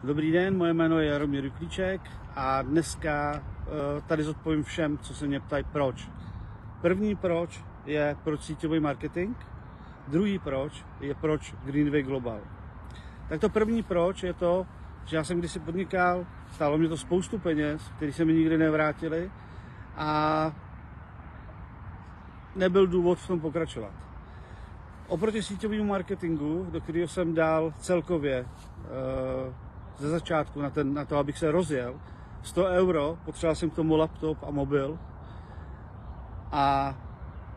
Dobrý den, moje jméno je Jaromír Juklíček a dneska tady zodpovím všem, co se mě ptají proč. První proč je proč síťový marketing, druhý proč je proč Greenway Global. Tak to první proč je to, že já jsem kdysi podnikal, stálo mě to spoustu peněz, které se mi nikdy nevrátily a nebyl důvod v tom pokračovat. Oproti síťovému marketingu, do kterého jsem dal celkově ze začátku na to, abych se rozjel, 100 €, potřeboval jsem k tomu laptop a mobil a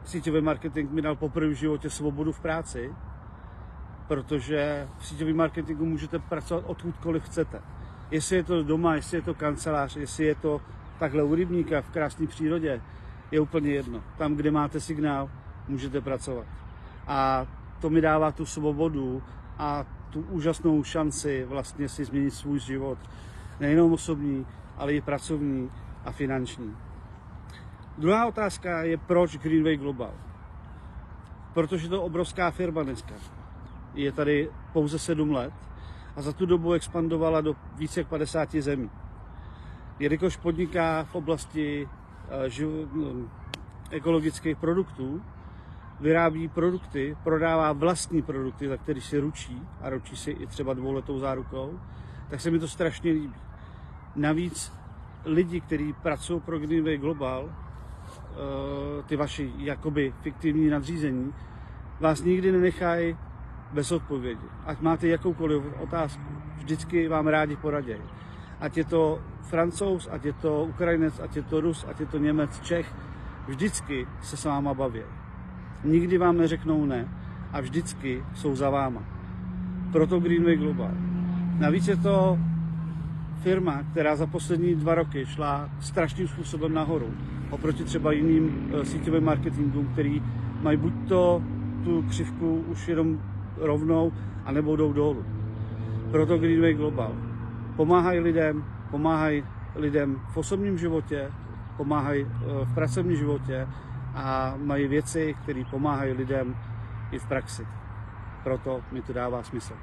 síťový marketing mi dal poprvé v životě svobodu v práci, protože v síťovém marketingu můžete pracovat odkudkoliv chcete. Jestli je to doma, jestli je to kancelář, jestli je to takhle u rybníka v krásné přírodě, je úplně jedno. Tam, kde máte signál, můžete pracovat. A to mi dává tu svobodu a tu úžasnou šanci vlastně si změnit svůj život. Nejenom osobní, ale i pracovní a finanční. Druhá otázka je, proč Greenway Global? Protože to je obrovská firma dneska. Je tady pouze 7 let a za tu dobu expandovala do více jak 50 zemí. Jelikož podniká v oblasti ekologických produktů, vyrábí produkty, prodává vlastní produkty, za který si ručí a ručí si i třeba 2letou zárukou, tak se mi to strašně líbí. Navíc lidi, kteří pracují pro Greenway Global, ty vaši jakoby fiktivní nadřízení, vás nikdy nenechají bez odpovědi. Ať máte jakoukoliv otázku, vždycky vám rádi poradí. Ať je to Francouz, ať je to Ukrajinec, ať je to Rus, ať je to Němec, Čech, vždycky se s váma baví. Nikdy vám neřeknou ne a vždycky jsou za váma. Proto Greenway Global. Navíc je to firma, která za poslední 2 roky šla strašným způsobem nahoru. Oproti třeba jiným síťovým marketingům, který mají buď to tu křivku už jenom rovnou, anebo jdou dolů. Proto Greenway Global. Pomáhají lidem v osobním životě, pomáhají v pracovním životě a mají věci, které pomáhají lidem i v praxi. Proto mi to dává smysl.